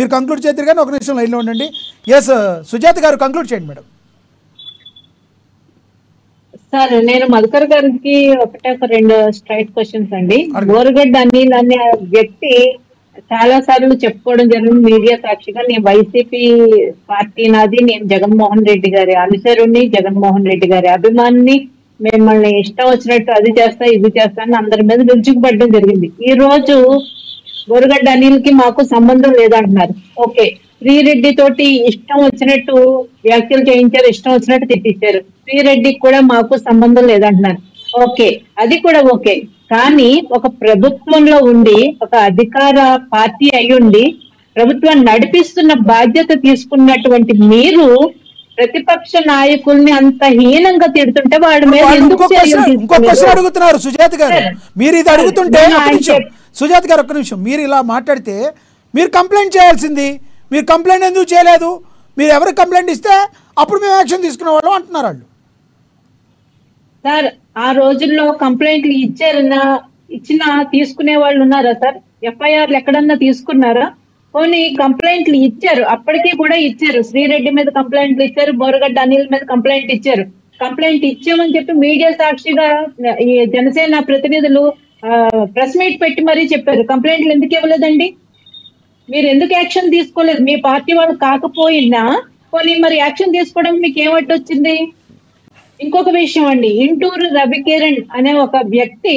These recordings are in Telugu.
మీరు కంక్లూడ్ చేద్దరు కానీ ఒక నిమిషం లైన్లో ఉండండి. ఎస్ సుజాత గారు కంక్లూడ్ చేయండి మేడం. సార్ నేను మధుకర్ గారికి ఒక రెండు స్ట్రైట్ క్వశ్చన్స్ అండి. బోరుగడ్డ అనిల్ అనే వ్యక్తి చాలా సార్లు చెప్పుకోవడం జరిగింది మీడియా సాక్షిగా, నేను వైసీపీ పార్టీ నాది, నేను జగన్మోహన్ రెడ్డి గారి అనుచరుణ్ణి, జగన్మోహన్ రెడ్డి గారి అభిమానిని, మిమ్మల్ని ఇష్టం వచ్చినట్టు అది చేస్తా ఇది చేస్తా అని అందరి మీద విరుచుకుపడడం జరిగింది. ఈ రోజు బోరుగడ్డ అనిల్ కి మాకు సంబంధం లేదంటున్నారు. ఓకే, శ్రీరెడ్డి తోటి ఇష్టం వచ్చినట్టు వ్యాఖ్యలు చేయించారు, ఇష్టం వచ్చినట్టు తిట్టించారు. శ్రీరెడ్డికి కూడా మాకు సంబంధం లేదంటున్నారు. ఓకే, అది కూడా ఓకే. కానీ ఒక ప్రభుత్వంలో ఉండి, ఒక అధికార పార్టీ అయ్యుండి ప్రభుత్వాన్ని నడిపిస్తున్న బాధ్యత తీసుకున్నటువంటి మీరు ప్రతిపక్ష నాయకుల్ని అంత హీనంగా తిడుతుంటే వాడి మీద ఇంకో క్వశ్చన్ అడుగుతున్నారు సుజాత గారు. మీరు ఇది అడుగుతుంటే సుజాత గారు ఒక్క నిమిషం, మీరు ఇలా మాట్లాడితే మీరు కంప్లైంట్ చేయాల్సింది, మీరు కంప్లైంట్ ఎందుకు చేయలేదు? మీరు ఎవరికి కంప్లైంట్ ఇస్తే అప్పుడు మేము యాక్షన్ తీసుకునే వాళ్ళం అంటున్నారు వాళ్ళు. సార్ ఆ రోజుల్లో కంప్లైంట్లు ఇచ్చిన తీసుకునే వాళ్ళు ఉన్నారా సార్? ఎఫ్ఐఆర్లు ఎక్కడన్నా తీసుకున్నారా? పోనీ కంప్లైంట్లు ఇచ్చారు, అప్పటికీ కూడా ఇచ్చారు. శ్రీరెడ్డి మీద కంప్లైంట్లు ఇచ్చారు, బోరుగడ్డ అనిల్ మీద కంప్లైంట్ ఇచ్చారు. కంప్లైంట్ ఇచ్చామని చెప్పి మీడియా సాక్షిగా ఈ జనసేన ప్రతినిధులు ప్రెస్ మీట్ పెట్టి మరీ చెప్పారు. కంప్లైంట్లు ఎందుకు ఇవ్వలేదండి? మీరు ఎందుకు యాక్షన్ తీసుకోలేదు? మీ పార్టీ వాళ్ళు కాకపోయినా పోనీ మరి యాక్షన్ తీసుకోవడం మీకు ఏమడ్డొచ్చింది? ఇంకొక విషయం అండి, ఇంటూరు రవికిరణ్ అనే ఒక వ్యక్తి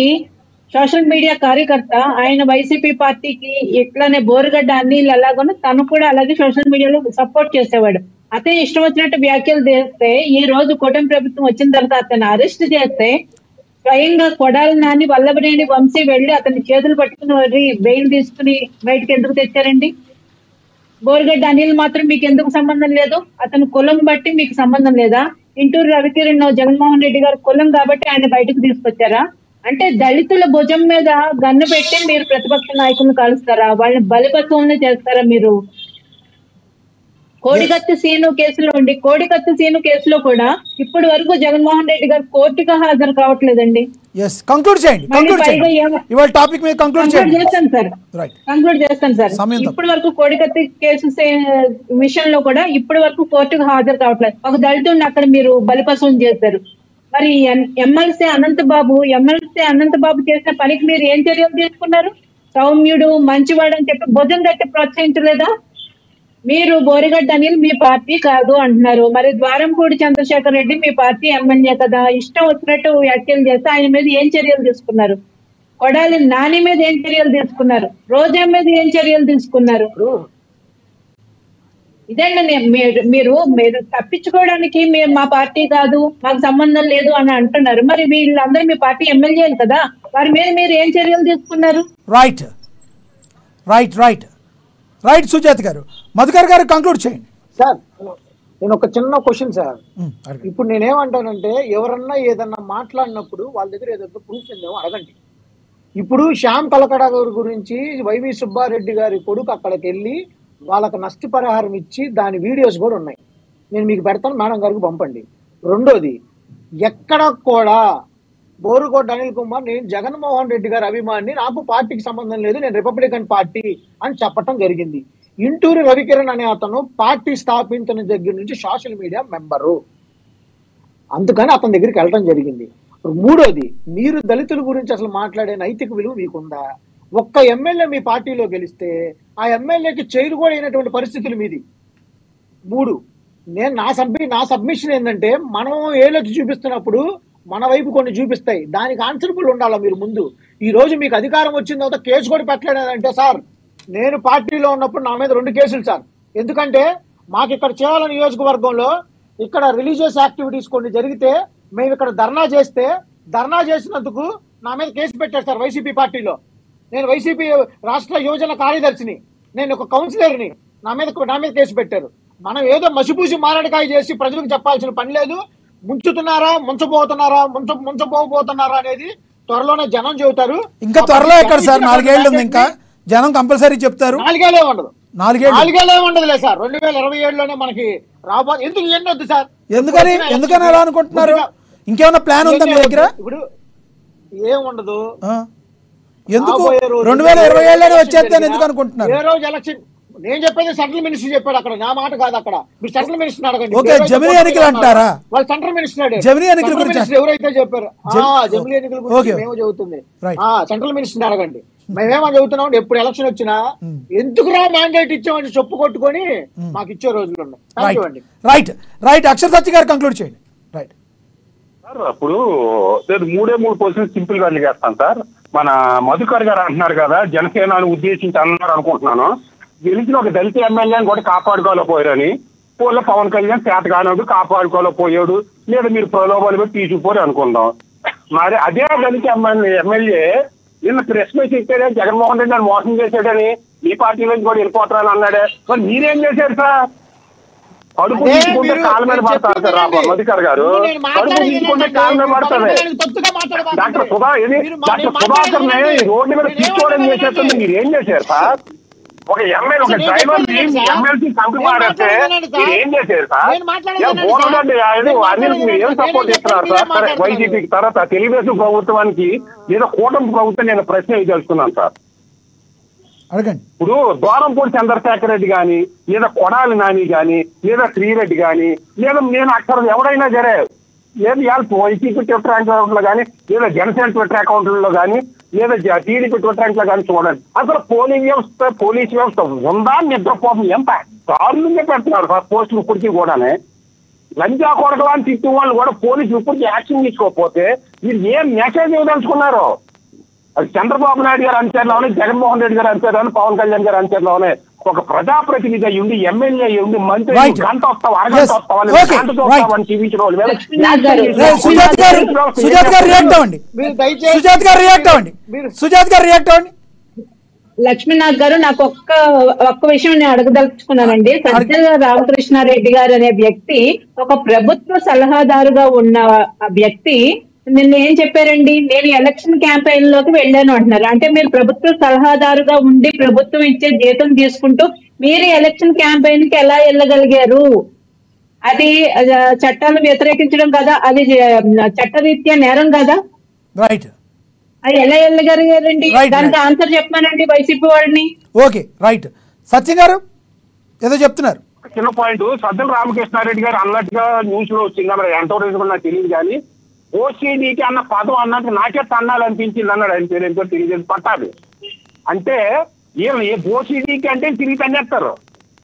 సోషల్ మీడియా కార్యకర్త, ఆయన వైసీపీ పార్టీకి ఇట్లానే బోరుగడ్డ అనిల్ ఎలాగోనో తను కూడా అలాగే సోషల్ మీడియాలో సపోర్ట్ చేసేవాడు. అతను ఇష్టం వచ్చినట్టు వ్యాఖ్యలు చేస్తే ఈ రోజు కూటమి ప్రభుత్వం వచ్చిన తర్వాత అతను అరెస్ట్ చేస్తే స్వయంగా కొడాలి నాని, వల్లభనేని వంశీ వెళ్లి అతని చేతులు పట్టుకుని బెయిల్ తీసుకుని బయటకు ఎందుకు తెచ్చారండి? బోరుగడ్డ అనిల్ మాత్రం మీకు ఎందుకు సంబంధం లేదు? అతని కులం బట్టి మీకు సంబంధం లేదా? ఇంటూరు రవికిరణ్ జగన్మోహన్ రెడ్డి గారి కులం కాబట్టి ఆయన బయటకు తీసుకొచ్చారా? అంటే దళితుల భుజం మీద గన్ను పెట్టి మీరు ప్రతిపక్ష నాయకులను కలుస్తారా? వాళ్ళని బలిపశువులను చేస్తారా మీరు? కోడికత్తి సీను కేసులో కూడా ఇప్పటి వరకు జగన్మోహన్ రెడ్డి గారు కోర్టుగా హాజరు కావట్లేదండి. కంక్లూడ్ చేస్తాను సార్. ఇప్పటి వరకు కోడికత్తి కేసు విషయంలో కూడా ఇప్పటి వరకు కోర్టుకు హాజరు కావట్లేదు. ఒక దళితుడిని అక్కడ మీరు బలిపశువుని చేశారు. మరి ఎమ్మెల్సీ అనంతబాబు చేసిన పనికి మీరు ఏం చర్యలు తీసుకున్నారు? సౌమ్యుడు, మంచివాడు అని చెప్పి భుజం తట్టి ప్రోత్సహించలేదా? మీరు బోరుగడ్డ అనిల్ మీ పార్టీ కాదు అంటున్నారు. మరి ద్వారంపూడి చంద్రశేఖర్ రెడ్డి మీ పార్టీ ఎమ్మెల్యే కదా, ఇష్టం వచ్చినట్టు వ్యాఖ్యలు చేస్తే ఆయన మీద ఏం చర్యలు తీసుకున్నారు? కొడాలి నాని మీద ఏం చర్యలు తీసుకున్నారు? రోజా మీద ఏం చర్యలు తీసుకున్నారు? ఇదండి మీరు తప్పించుకోవడానికి మేము మా పార్టీ కాదు, మాకు సంబంధం లేదు అని అంటున్నారు. మరి వీళ్ళందరూ మీ పార్టీ ఎమ్మెల్యేలు కదా, వారి మీద మీరు ఏం చర్యలు తీసుకున్నారు? Right right right right Sujatha గారు, మధుకర్ గారు కంక్లూడ్ చేయండి. సార్ నేను ఒక చిన్న క్వశ్చన్ సార్. ఇప్పుడు నేనేమంటానంటే ఎవరన్నా ఏదన్నా మాట్లాడినప్పుడు వాళ్ళ దగ్గర ఏదైనా ప్రూఫ్ ఉందేమో అడగండి. ఇప్పుడు శ్యామ్ కలకడ గారి గురించి వైవి సుబ్బారెడ్డి గారి కొడుకు అక్కడికి వెళ్ళి వాళ్ళకి నష్టపరిహారం ఇచ్చి దాని వీడియోస్ కూడా ఉన్నాయి, నేను మీకు పెడతాను, మేడం గారికి పంపండి. రెండోది, ఎక్కడ కూడా బోరుగడ్డ అనిల్ కుమార్ నేను జగన్మోహన్ రెడ్డి గారి అభిమాని, నాకు పార్టీకి సంబంధం లేదు, నేను రిపబ్లికన్ పార్టీ అని చెప్పటం జరిగింది. ఇంటూరు రవికిరణ్ అనే అతను పార్టీ స్థాపించిన దగ్గర నుంచి సోషల్ మీడియా మెంబరు, అందుకని అతని దగ్గరికి వెళ్ళడం జరిగింది. మూడోది, మీరు దళితుల గురించి అసలు మాట్లాడే నైతిక విలువ మీకుందా? ఒక్క ఎమ్మెల్యే మీ పార్టీలో గెలిస్తే ఆ ఎమ్మెల్యేకి చైర్ కూడా అయినటువంటి పరిస్థితులు మీది. మూడు, నేను నా సబ్మిషన్ ఏంటంటే, మనం ఏలోకి చూపిస్తున్నప్పుడు మన వైపు కొన్ని చూపిస్తాయి, దానికి ఆన్సరబుల్ ఉండాలా మీరు ముందు. ఈ రోజు మీకు అధికారం వచ్చిన తర్వాత కేసు కూడా పెట్టలేదంటే, సార్ నేను పార్టీలో ఉన్నప్పుడు నా మీద 2 కేసులు సార్. ఎందుకంటే మాకు ఇక్కడ చేయాల నియోజకవర్గంలో ఇక్కడ రిలీజియస్ యాక్టివిటీస్ కొన్ని జరిగితే మేము ఇక్కడ ధర్నా చేసినందుకు నా మీద కేసు పెట్టారు సార్ వైసీపీ పార్టీలో. నేను వైసీపీ రాష్ట్ర యువజన కార్యదర్శిని, నేను ఒక కౌన్సిలర్ని, నా మీద కేసు పెట్టారు. మనం ఏదో మసిపూసి మారడికాయ చేసి ప్రజలకు చెప్పాల్సిన పని లేదు. ముంచుతున్నారా, ముంచబోతున్నారా అనేది త్వరలోనే జనం చెబుతారు. ఇంకా త్వరలో ఎక్కడ సార్, 4 ఏళ్ళు ఉంది, ఇంకా జనం కంపల్సరీ చెప్తారు. 4 ఏళ్ళే ఉండదు, 4 ఏళ్ళే ఉండదులే సార్. 2027లోనే మనకి రాబోదు. ఎందుకు ఎన్నొద్దు సార్? ఎందుకని అలా అనుకుంటున్నారు? ఇంకేమైనా ప్లాన్ ఉందా మీ దగ్గర? ఇప్పుడు ఏముండదు, ఎందుకు 2027లోనే వచ్చేద్దాం ఎందుకు అనుకుంటున్నారు? ఏ రోజు ఎలక్షన్ నేను చెప్పేది సెంట్రల్ మినిస్టర్ చెప్పాడు అక్కడ, నా మాట కాదు. అక్కడ మీరు సెంట్రల్ మినిస్టర్ అడగండి. ఓకే, జమిలీ ఎన్నికలు అంటారా? వాళ్ళు సెంట్రల్ మినిస్టర్ జమిలీ ఎన్నికల గురించి ఎవరైతే చెప్పారు జమిలీ ఎన్నికల గురించి మేము చెబుతుంది సెంట్రల్ మినిస్టర్ అడగండి. మేమేమో చెబుతున్నాం, ఎప్పుడు ఎలక్షన్ వచ్చినా ఎందుకు రా మ్యాండేట్ ఇచ్చామని చెప్పు కొట్టుకొని మాకు ఇచ్చే రోజులు ఉన్నాయి. రైట్ రైట్ అక్షర్ సత్య గారు కంక్లూడ్ చేయండి. రైట్ సార్, అప్పుడు నేను 3 క్వశ్చన్స్ సింపుల్ గా చేస్తాను సార్. మన మధుకర్ గారు అంటున్నారు కదా, జనసేనను ఉద్దేశించి అన్నారు అనుకుంటున్నాను, గెలిచిన ఒక దళిత ఎమ్మెల్యేని కూడా కాపాడుకోలేకపోయారని. పోలే పవన్ కళ్యాణ్ చేత కానోడు కాపాడుకోలేకపోయాడు, లేదా మీరు ప్రలోభాలు పెట్టి తీసుకుపోరు అనుకుందాం. మరి అదే దళిత ఎమ్మెల్యే నిన్న ప్రెస్ మీట్ ఇచ్చాడే, జగన్మోహన్ రెడ్డి నన్ను మోసం చేశాడని మీ పార్టీ నుంచి కూడా వెళ్ళిపోతారని అన్నాడే. మరి మీరేం చేశారు సార్? కడుపు తీసుకుంటే కాళ్ళ మీద పడతారు సార్ మధుకర్ గారు, కడుపు తీసుకుంటే కాళ్ళ మీద పడతారు. డాక్టర్ సుధాకర్ రోడ్డు మీద తీసుకోవడం చేసేస్తుంది, మీరు ఏం చేశారు సార్? ఒక ఎమ్మెల్యే ఒక డ్రైవర్ ఎమ్మెల్సీ కంపెనీ మారేస్తే మీరు ఏం చేశారు సార్? బోనండి అనిల్ మీరు ఏం సపోర్ట్ చేస్తున్నారు సార్? సరే, వైసీపీకి తర్వాత తెలుగుదేశం ప్రభుత్వానికి లేదా కూటమి ప్రభుత్వం నేను ప్రశ్న తెలుసుకున్నాను సార్. ఇప్పుడు దూరంపూడి చంద్రశేఖర్ రెడ్డి గాని, లేదా కొడాలి నాని గాని, లేదా శ్రీరెడ్డి గాని, లేదా నేను అక్కడ ఎవరైనా సరే లేదా వైసీపీ ట్విట్టర్ అకౌంట్ లో కానీ, లేదా జనసేన ట్విట్టర్ అకౌంట్లలో కానీ, లేదా టీడీపీ ట్విట్టర్ అకౌంట్ లో కానీ చూడండి, అసలు పోలీస్ వ్యవస్థ ఉందా? నిద్రపోతుంది ఎంత దారుణంగా పెడుతున్నారు సార్ పోస్టులు ఇప్పటికీ కూడానే. లంచా కొడకలా అని తిట్టిన వాళ్ళు కూడా పోలీసులు ఇప్పటికీ యాక్షన్ తీసుకోకపోతే మీరు ఏం మెసేజ్ ఇవ్వదలుచుకున్నారు? అది చంద్రబాబు నాయుడు గారు అనుచరులోనే, జగన్మోహన్ రెడ్డి గారు అనుచరులోనే, పవన్ కళ్యాణ్ గారు అనుచరులోనే ఒక ప్రజాప్రతినిధి ఉండి, ఎమ్మెల్యే ఉండి, మంత్రి గంట వస్తావు అరగంట వస్తావని చూపించిన వాళ్ళు లక్ష్మీనాథ్ గారు, నాకు ఒక్క విషయం నేను అడగదలుచుకున్నానండి. సజ్జల రామకృష్ణారెడ్డి గారు అనే వ్యక్తి ఒక ప్రభుత్వ సలహాదారుగా ఉన్న వ్యక్తి నిన్న ఏం చెప్పారండి? నేను ఎలక్షన్ క్యాంపెయిన్ లోకి వెళ్ళాను అంటున్నారు. అంటే మీరు ప్రభుత్వ సలహాదారుగా ఉండి ప్రభుత్వం ఇచ్చే జీతం తీసుకుంటూ మీరు ఎలక్షన్ క్యాంపెయిన్ కి ఎలా వెళ్ళగలిగారు? అది చట్టాలను వ్యతిరేకించడం కదా, అది చట్టరీత్యా నేరం కదా. రైట్, అది ఎలా వెళ్ళగలిగారండి? దానికి ఆన్సర్ చెప్పానండి వైసీపీ వాడిని. Okay right. సత్యం గారు ఏదో చెప్తున్నారు. చిన్న పాయింట్, సజ్జల రామకృష్ణారెడ్డి గారు అన్నట్టుగా న్యూస్ లో వచ్చిందా మరి ఎంతవరకు నాకు తెలియదు కానీ, ఓసీడీకి అన్న పదం అన్నట్టు నాకే తన్నాలు అనిపించింది అన్నాడు. ఆయన పేరు తెలియదు పట్టాలి అంటే ఓసీడీకి అంటే తిరిగి తన్నేస్తారు.